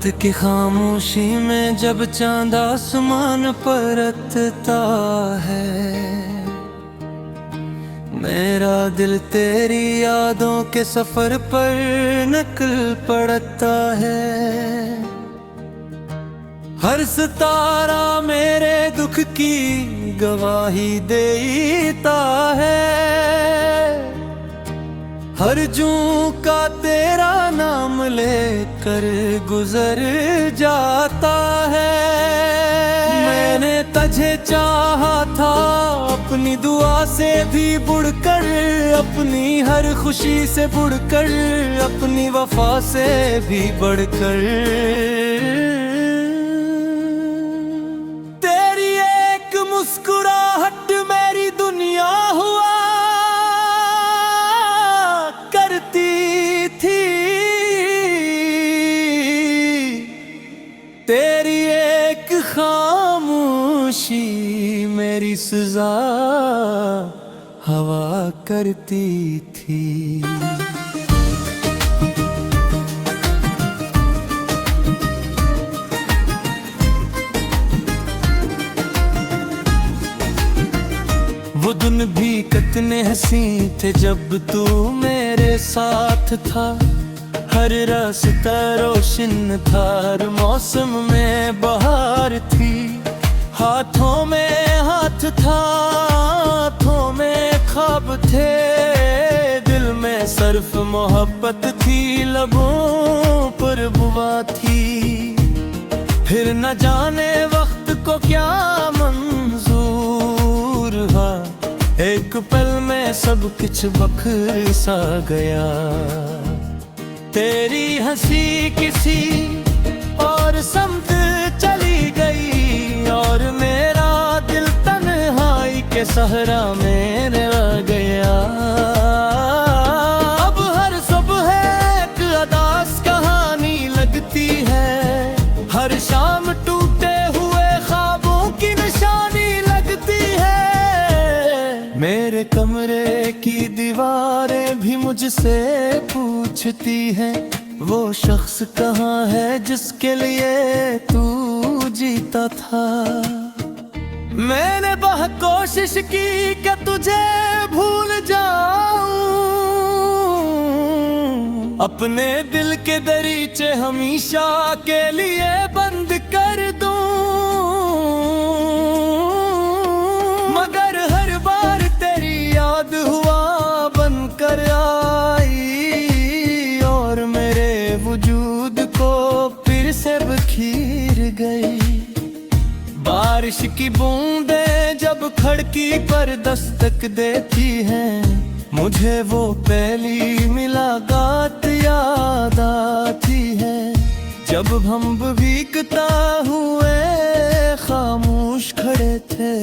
रात की खामोशी में जब चांद आसमान परतता है, मेरा दिल तेरी यादों के सफर पर निकल पड़ता है। हर सितारा मेरे दुख की गवाही देता है, हर जूं का तेरा नाम लेकर गुजर जाता है। मैंने तुझे चाहा था अपनी दुआ से भी बढ़कर, अपनी हर खुशी से बढ़कर, अपनी वफा से भी बढ़कर। तेरी एक मुस्कुराहट मेरी दुनिया हुआ तेरी एक खामोशी मेरी सजा हवा करती थी। वो दिन भी कितने हंसी थे जब तू मेरे साथ था, हर रास्ता रोशन था, हर मौसम में बहार थी। हाथों में हाथ था, हाथों में ख्वाब थे, दिल में सिर्फ मोहब्बत थी, लबों पर बुआ थी। फिर न जाने वक्त को क्या मंजूर हुआ, एक पल में सब कुछ बखर सा गया। तेरी हंसी किसी और समत चली गई, और मेरा दिल तन्हाई के सहरा में रह गया। अब हर सुबह एक अदास कहानी लगती है, हर शाम टूटे हुए ख्वाबों की निशानी लगती है। मेरे कमरे की दीवारें भी मुझसे पूछती है, वो शख्स कहाँ है जिसके लिए तू जीता था। मैंने बहुत कोशिश की कि तुझे भूल जाऊं, अपने दिल के दरीचे हमेशा के लिए बंद कर दूं, मगर हर बार तेरी याद हुआ बनकर आई, और मेरे वजूद को फिर से बखीर गई। बारिश की बूंदें जब खिड़की पर दस्तक देती हैं, मुझे वो पहली मुलाकात याद आती है, जब हम भीगता हुए खामोश खड़े थे,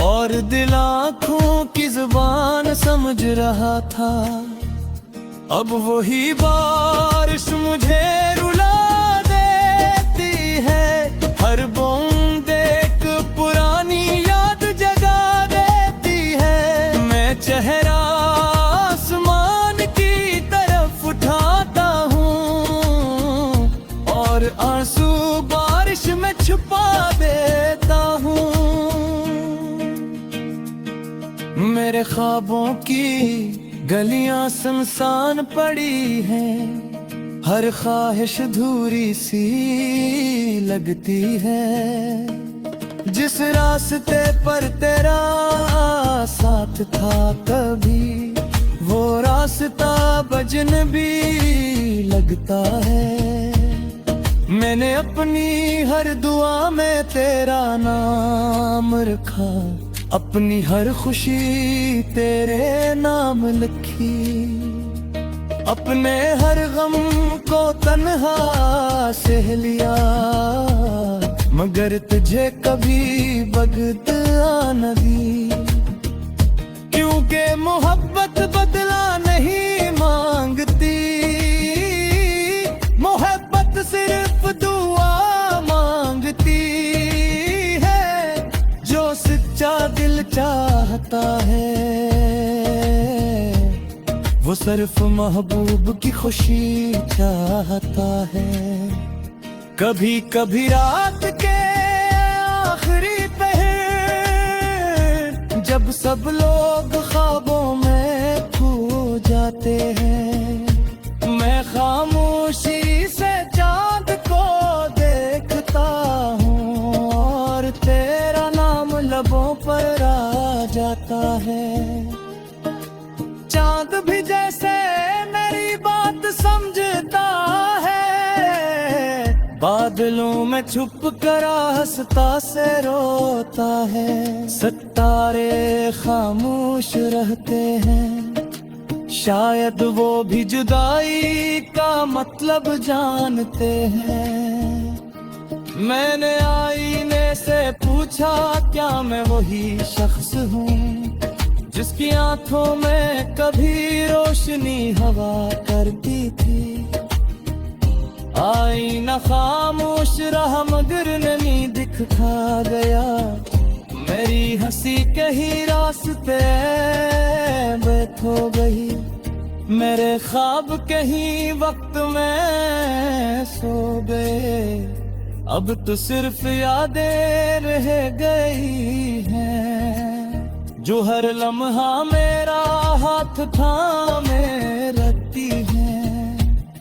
और दिल आँखों की जुबान समझ रहा था। अब वही बारिश मुझे रुला देती है, हर बूंद एक पुरानी याद जगा देती है। मैं चेहरा आसमान की तरफ उठाता हूँ, और आंसू बारिश में छुपा देता हूँ। मेरे ख्वाबों की गलियां सुनसान पड़ी हैं, हर ख्वाहिश अधूरी सी लगती है। जिस रास्ते पर तेरा साथ था कभी, वो रास्ता अजनबी लगता है। मैंने अपनी हर दुआ में तेरा नाम रखा, अपनी हर खुशी तेरे नाम लिखी। अपने हर गम को तन्हा सह लिया, मगर तुझे कभी बगत न दी। क्योंकि मोहब्बत बदला नहीं मांगती, मोहब्बत सिर्फ दुआ मांगती है। जो सच्चा दिल चाहता है, वो सिर्फ महबूब की खुशी चाहता है। कभी कभी रात के आखिरी पहर, जब सब लोग ख्वाबों में खो जाते हैं, मैं खामोशी से चांद को देखता हूँ और तेरा नाम लबों पर आ जाता है। चांद भी जैसे मेरी बात समझता है, बादलों में छुप कर हंसता से रोता है। सितारे खामोश रहते हैं, शायद वो भी जुदाई का मतलब जानते हैं। मैंने आईने से पूछा, क्या मैं वही शख्स हूँ जिसकी आंखों में कभी रोशनी हवा करती थी। आईना खामोश रहा मगर नमी दिखा गया, मेरी हंसी कहीं रास्ते बैठ हो गई, मेरे ख्वाब कहीं वक्त में सो गए। अब तो सिर्फ यादें रह गई हैं, जो हर लम्हा मेरा हाथ थामे रखती है।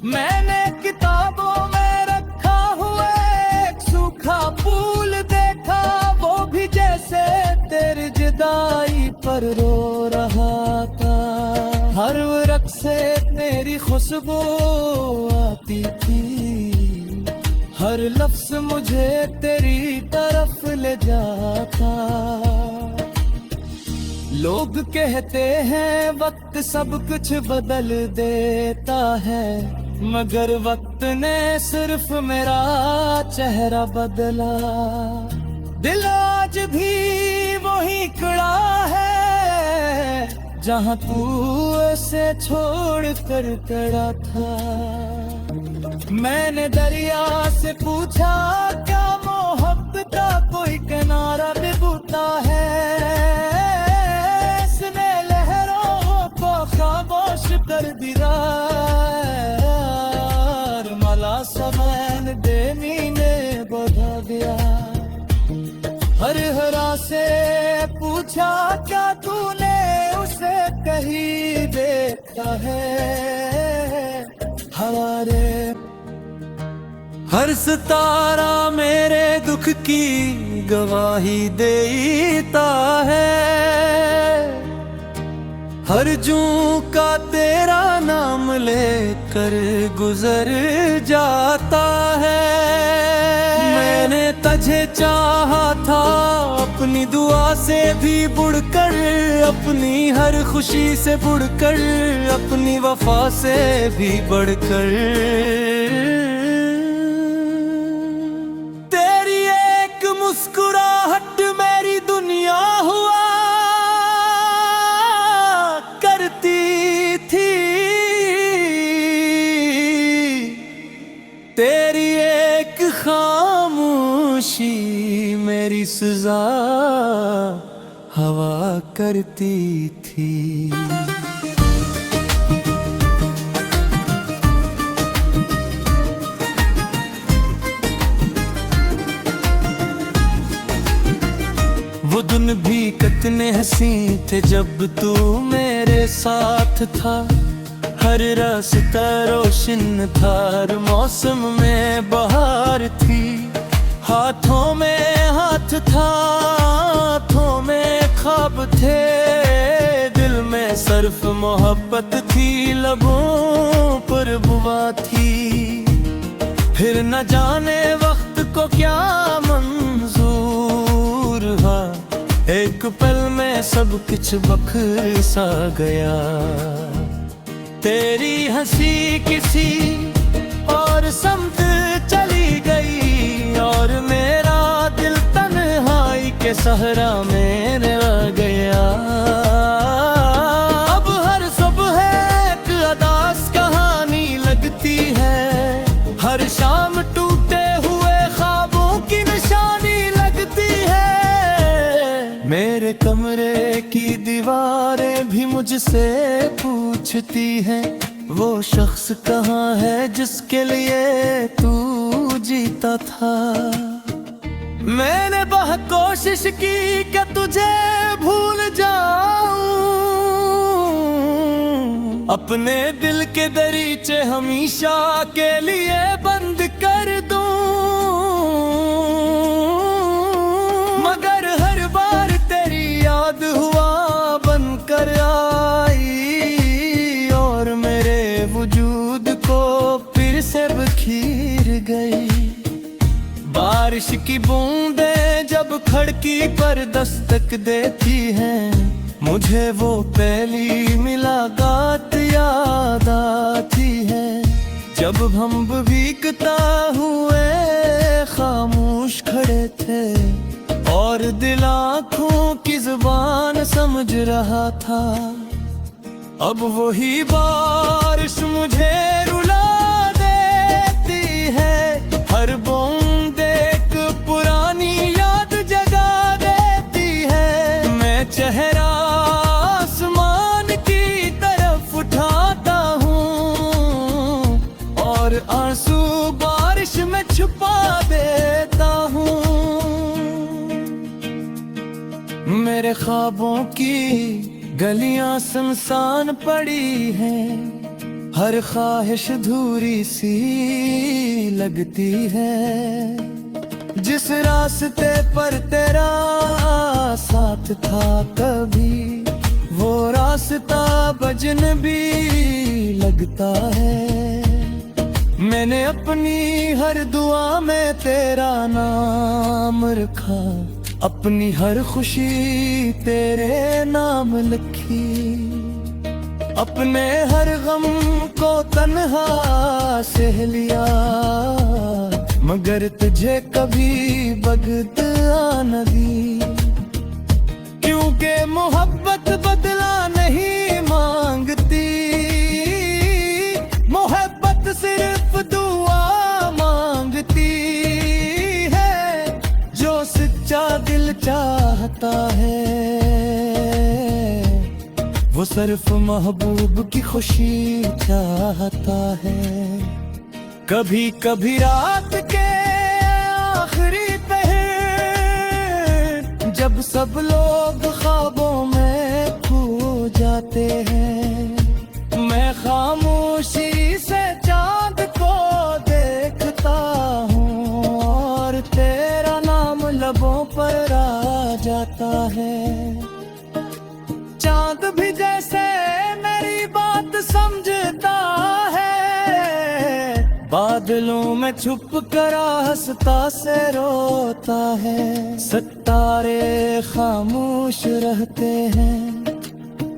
मैंने किताबों में रखा हुआ एक सूखा फूल देखा, वो भी जैसे तेरी जुदाई पर रो रहा था। हर वक्त से तेरी खुशबू आती थी, हर लफ्ज मुझे तेरी तरफ ले जाता। लोग कहते हैं वक्त सब कुछ बदल देता है, मगर वक्त ने सिर्फ मेरा चेहरा बदला। दिल आज भी वही खड़ा है जहाँ तू उसे छोड़ कर खड़ा था। मैंने दरिया से पूछा, क्या मोहब्बत का कोई किनारा भी बूटा है? इसने लहरों को खामोश कर दिया, मला समैन देनी ने बढ़ा दिया। हर हरा से पूछा, क्या तूने उसे कहीं देखा है? हमारे हर सितारा मेरे दुख की गवाही देता है, हर जूं का तेरा नाम लेकर गुजर जाता है। मैंने तुझे चाहा था अपनी दुआ से भी बढ़कर, अपनी हर खुशी से बढ़कर, अपनी वफा से भी बढ़कर। तेरी एक मुस्कुराहट मेरी दुनिया हुआ करती थी, तेरी एक खामोशी मेरी सजा हवा करती थी। वो दिन भी कितने हंसी थे जब तू मेरे साथ था, हर रास्ता रोशन था, हर मौसम में बहार थी। हाथों में हाथ था, हाथों में ख्वाब थे, दिल में सिर्फ मोहब्बत थी, लबों पर बुआ थी। फिर न जाने वक्त को क्या मंजूर हुआ, एक पल में सब कुछ बखर सा गया। तेरी हंसी किसी और समत चली गई, और मेरा दिल तन्हाई के सहरा में रह गया। अब हर सुबह एक अदास कहानी लगती है, हर शाम टूटे हुए ख्वाबों की निशानी लगती है। मेरे कमरे की दीवारें भी मुझसे पूछती हैं, वो शख्स कहाँ है जिसके लिए तू जीता था। मैंने बहुत कोशिश की कि तुझे भूल जाऊं, अपने दिल के दरीचे हमेशा के लिए बंद कर दूं, मगर हर बार तेरी याद हुआ बनकर आई और मेरे वजूद को फिर से बखीर गई। बारिश की बूंदें जब खिड़की पर दस्तक देती हैं, मुझे वो पहली मुलाकात याद आती है, जब हम भीगता हुए खामोश खड़े थे और दिल आँखों की जुबान समझ रहा था। अब वही बारिश मुझे रुला देती है, हर बूंद एक पुरानी याद जगा देती है। मैं चेहरा आसमान की तरफ उठाता हूँ और आंसू बारिश में छुपा देता हूँ। मेरे ख्वाबों की गलियां सुनसान पड़ी हैं, हर ख्वाहिश धूरी सी लगती है। जिस रास्ते पर तेरा साथ था कभी, वो रास्ता अजनबी लगता है। मैंने अपनी हर दुआ में तेरा नाम रखा, अपनी हर खुशी तेरे नाम लिखी, अपने हर गम को तन्हा सह लिया, मगर तुझे कभी बगत न दी। क्योंकि मोहब्बत बदला नहीं मांगती, मोहब्बत सिर्फ दुआ मांगती है। जो सच्चा दिल चाहता है वो सिर्फ महबूब की खुशी चाहता है। कभी कभी रात के आखिरी पहर, जब सब लोग ख्वाबों में खो जाते हैं, मैं खामोशी से चांद को देखता हूँ और तेरा नाम लबों पर आ जाता है। चांद भी जैसे मेरी बात समझता है, बादलों में छुप कर हंसता से रोता है। सितारे खामोश रहते हैं,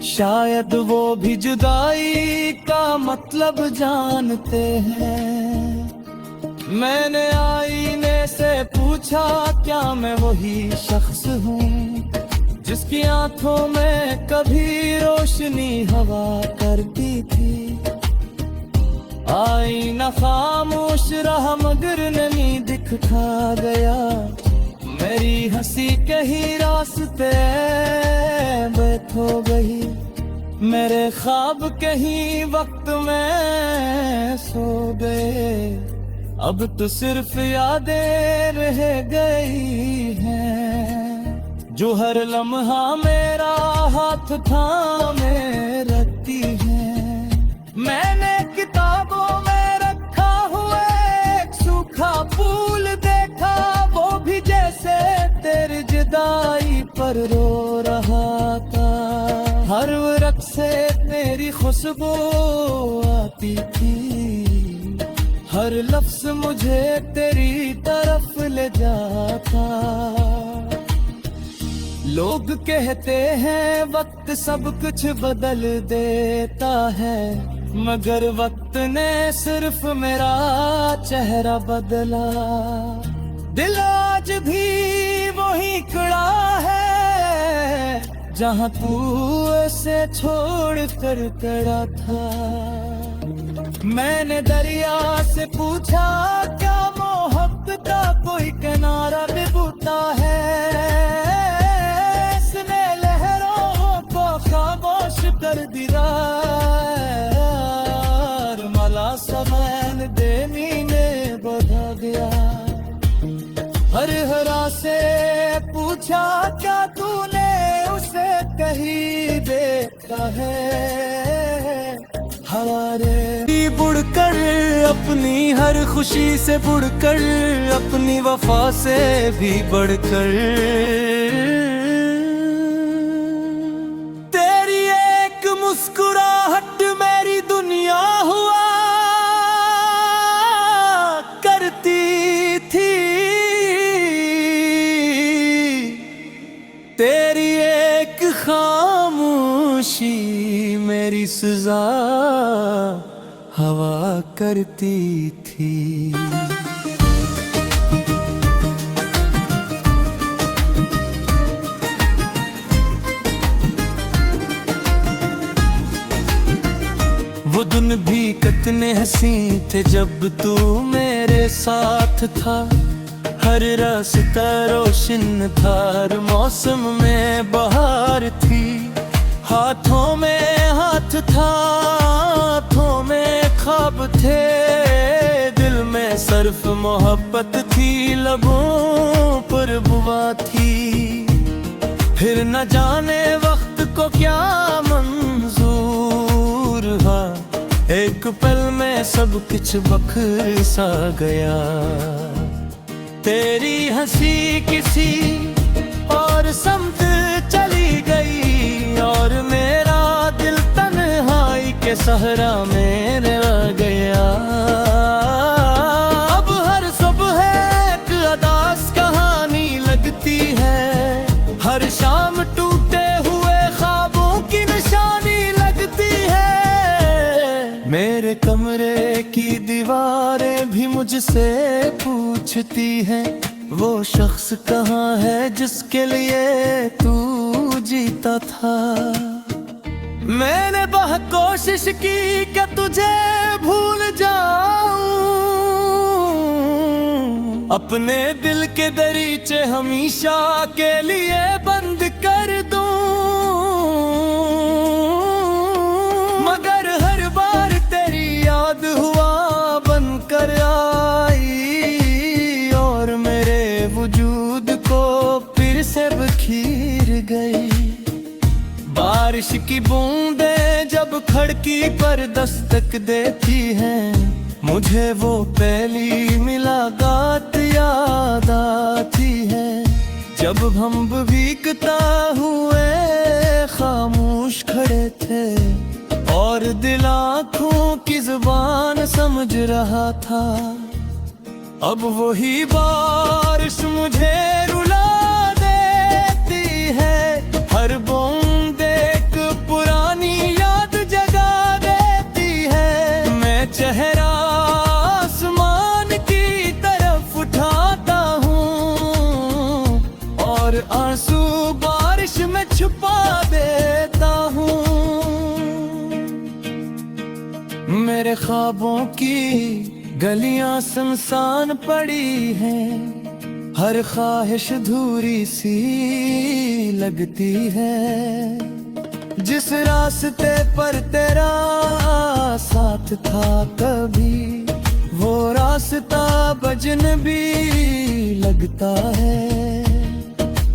शायद वो भी जुदाई का मतलब जानते हैं। मैंने आईने से पूछा, क्या मैं वही शख्स हूँ जिसकी आंखों में कभी रोशनी हवा करती थी। आईना खामोश रहा मगर नमी दिखा गया, मेरी हंसी कहीं रास्ते बैठ हो गई, मेरे ख्वाब कहीं वक्त में सो गए। अब तो सिर्फ यादें रह गई हैं, जो हर लम्हा मेरा हाथ थामे रखती है। मैंने किताबों में रखा हुआ एक सूखा फूल देखा, वो भी जैसे तेरी जुदाई पर रो रहा था। हर वक्त से तेरी खुशबू आती थी, हर लफ्ज मुझे तेरी तरफ ले जाता। लोग कहते हैं वक्त सब कुछ बदल देता है, मगर वक्त ने सिर्फ मेरा चेहरा बदला। दिल आज भी वही खड़ा है जहाँ तू उसे छोड़ कर खड़ा था। मैंने दरिया से पूछा, क्या मोहब्बत का कोई किनारा भी बूटा है? इसने लहरों को खामोश कर दिया, मला समय देनी ने बधा गया। पूछा क्या तूने उसे कहीं देखा है, हमारे बुड़कर अपनी हर खुशी से बुड़कर, अपनी वफा से भी बढ़कर, तेरी एक मुस्कुराहट मेरी दुनिया हुआ करती थी, तेरी एक खामोशी मेरी सजा हवा करती थी। वो दिन भी कितने हंसी थे जब तू मेरे साथ था, हर रास्ता रोशन था, हर मौसम में बहार थी, हाथों में हाथ था, हाथों में ख्वाब थे, दिल में सिर्फ मोहब्बत थी, लबों पर बुआ थी, फिर न जाने वक्त को क्या मंजूर हुआ, एक पल में सब कुछ बखर सा गया, तेरी हंसी किसी और समत चली गई, और मेरा दिल तन्हाई के सहरा में रह गया। अब हर सुबह एक अदास कहानी लगती है, हर शाम टूटे हुए ख्वाबों की निशानी लगती है, मेरे कमरे की दीवारें भी मुझसे पूछती हैं, वो शख्स कहाँ है जिसके लिए तू जीता था। मैंने बहुत कोशिश की कि तुझे भूल जाऊं, अपने दिल के दरीचे हमेशा के लिए बंद कर दूं, मगर हर बार तेरी याद हुआ बनकर आई, और मेरे वजूद को फिर से बखीर गई। बारिश की बूंदें जब खिड़की पर दस्तक देती हैं, मुझे वो पहली मुलाकात याद आती है, जब हम भीगता हुए खामोश खड़े थे, और दिल आँखों की जुबान समझ रहा था। अब वही बारिश मुझे रुला देती है, हर बूंद एक पुरानी याद जगा देती है, मैं चेहरा आसमान की तरफ उठाता हूँ, और आंसू बारिश में छुपा देता हूँ। मेरे ख्वाबों की गलियां सुनसान पड़ी हैं, हर ख्वाहिश धूरी सी लगती है, जिस रास्ते पर तेरा साथ था कभी, वो रास्ता अजनबी लगता है।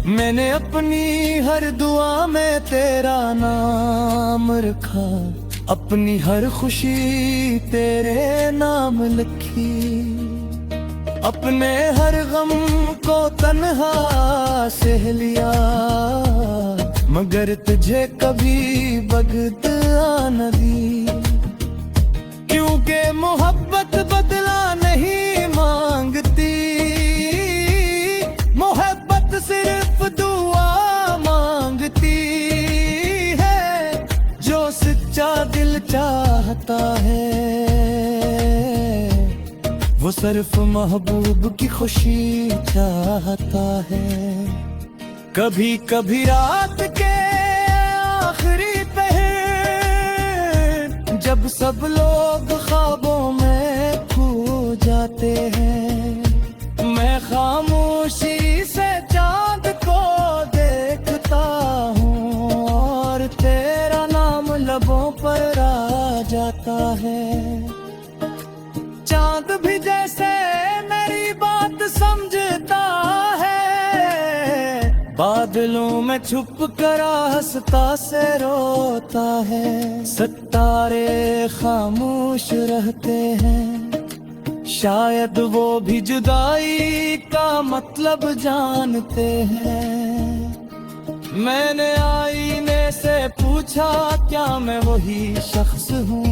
मैंने अपनी हर दुआ में तेरा नाम रखा, अपनी हर खुशी तेरे नाम लिखी, अपने हर गम को तन्हा सह लिया, मगर तुझे कभी बगत न दी, क्योंकि मोहब्बत बदला नहीं मांगती, मोहब्बत सिर्फ दुआ मांगती है, जो सच्चा दिल चाहता है वो सिर्फ महबूब की खुशी चाहता है। कभी कभी रात के आखिरी पहर, जब सब लोग ख्वाबों में खो जाते हैं, मैं खामोशी से चांद को देखता हूँ, और तेरा नाम लबों पर आ जाता है। चांद भी जैसे मेरी बात समझता है, बादलों में छुप कर हंसता से रोता है, सितारे खामोश रहते हैं, शायद वो भी जुदाई का मतलब जानते हैं। मैंने आईने से पूछा क्या मैं वही शख्स हूँ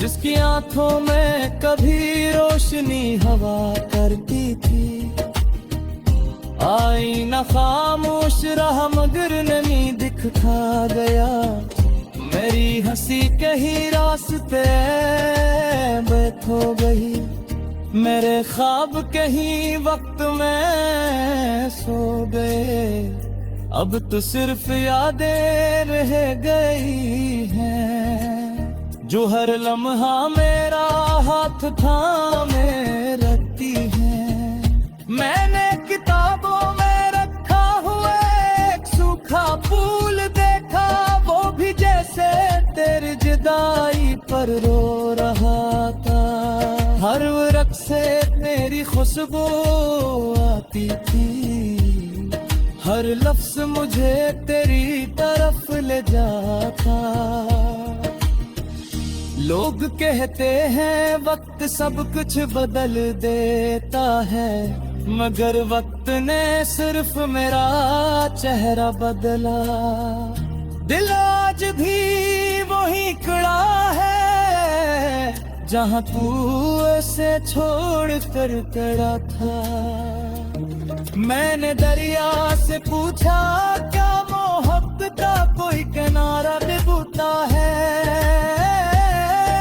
जिसकी आंखों में कभी रोशनी हवा करती थी। आईना खामोश रहा मगर नमी दिखा गया, मेरी हंसी कहीं रास्ते बैठ हो गई, मेरे ख्वाब कहीं वक्त में सो गए, अब तो सिर्फ यादें रह गई हैं जो हर लम्हा मेरा हाथ थामे रखती हैं। मैंने किताबों में रखा हुआ एक सूखा फूल देखा, वो भी जैसे तेरी जुदाई पर रो रहा था। हर वक्त से तेरी खुशबू आती थी, हर लफ्ज मुझे तेरी तरफ ले जाता। लोग कहते हैं वक्त सब कुछ बदल देता है, मगर वक्त ने सिर्फ मेरा चेहरा बदला। दिल आज भी वही खड़ा है जहाँ तू उसे छोड़ कर खड़ा था। मैंने दरिया से पूछा क्या मोहब्बत का कोई किनारा डूबता है,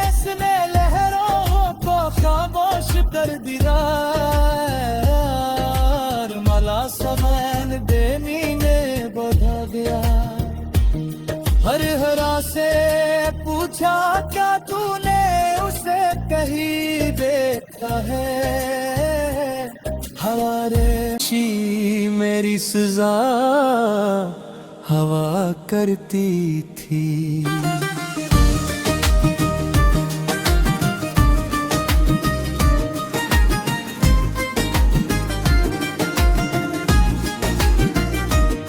इसने लहरों को खामोश कर दिया। मला समय देनी में बोधा गया, हर हरा से पूछा क्या तूने उसे कहीं देखा है। हमारे मेरी सजा हवा करती थी।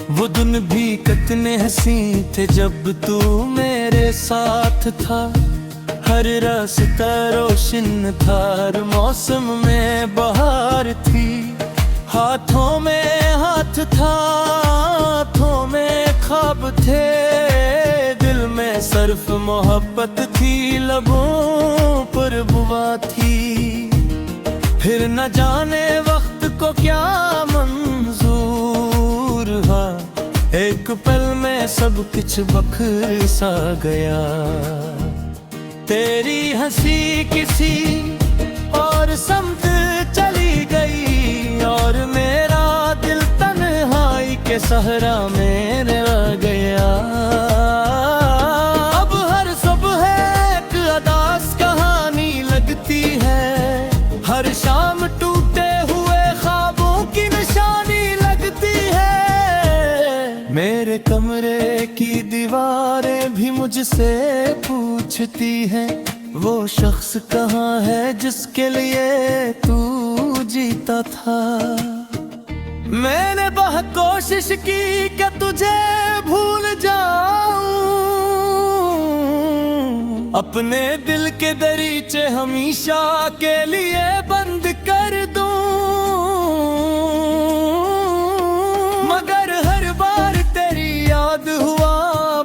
वो दिन भी कितने हंसी थे जब तू मेरे साथ था, हर रास्ता रोशन था, हर मौसम में बहार थी। हाथों में हाथ था, हाथों में ख्वाब थे, दिल में सिर्फ मोहब्बत थी, लबों पर बुआ थी। फिर न जाने वक्त को क्या मंजूर हुआ, एक पल में सब कुछ बखर सा गया। तेरी हंसी किसी और समत चली गई, और मेरा दिल तन्हाई के सहरा में रह गया। अब हर सुबह एक अदास कहानी लगती है, हर शाम टूटे हुए ख्वाबों की निशानी लगती है। मेरे कमरे की दीवारें भी मुझसे पूछती हैं, वो शख्स कहाँ है जिसके लिए तू जीता था। मैंने बहुत कोशिश की कि तुझे भूल जाऊं, अपने दिल के दरीचे हमेशा के लिए बंद कर दूं, मगर हर बार तेरी याद हुआ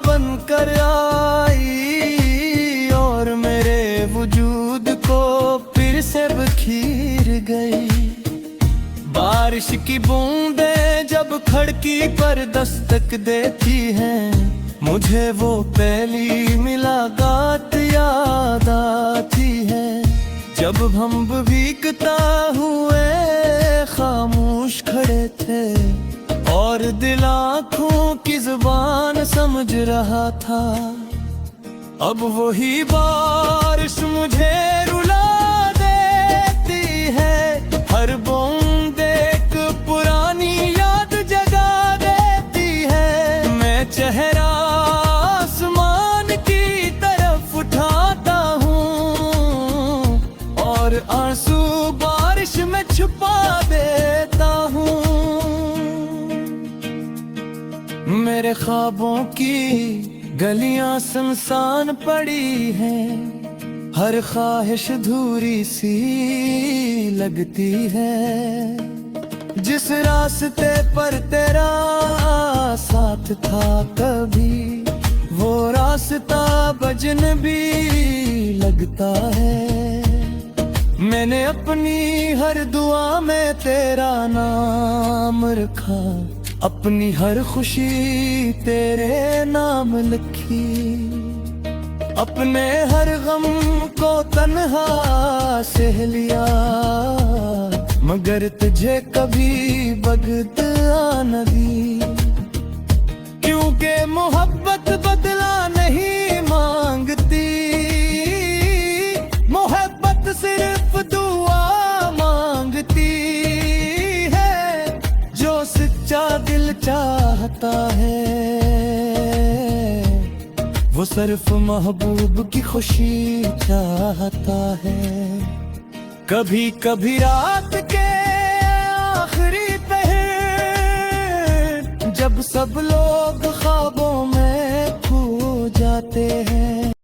बनकर आई, और मेरे वजूद को फिर से बखीर गई। बारिश की बूंदें जब खिड़की पर दस्तक देती हैं, मुझे वो पहली मुलाकात याद आती है, जब हम भीगता हुए खामोश खड़े थे, और दिल आँखों की जुबान समझ रहा था। अब वही बारिश मुझे रुला देती है, हर बूंद एक पुरानी याद जगा देती है। मैं चेहरा आसमान की तरफ उठाता हूँ, और आंसू बारिश में छुपा देता हूँ। ख्वाबों की गलियां सुनसान पड़ी हैं, हर ख्वाहिश धूरी सी लगती है। जिस रास्ते पर तेरा साथ था कभी, वो रास्ता अजनबी लगता है। मैंने अपनी हर दुआ में तेरा नाम रखा, अपनी हर खुशी तेरे नाम लिखी। अपने हर गम को तन्हा सह लिया, मगर तुझे कभी बगदा न दी। क्योंकि मोहब्बत बदला नहीं मांगती, मोहब्बत सिर्फ दुआ मांगती है। जो सच्चा दिल चाहता है, वो सिर्फ महबूब की खुशी चाहता है। कभी कभी रात के आखिरी पहर, जब सब लोग ख्वाबों में खो जाते हैं,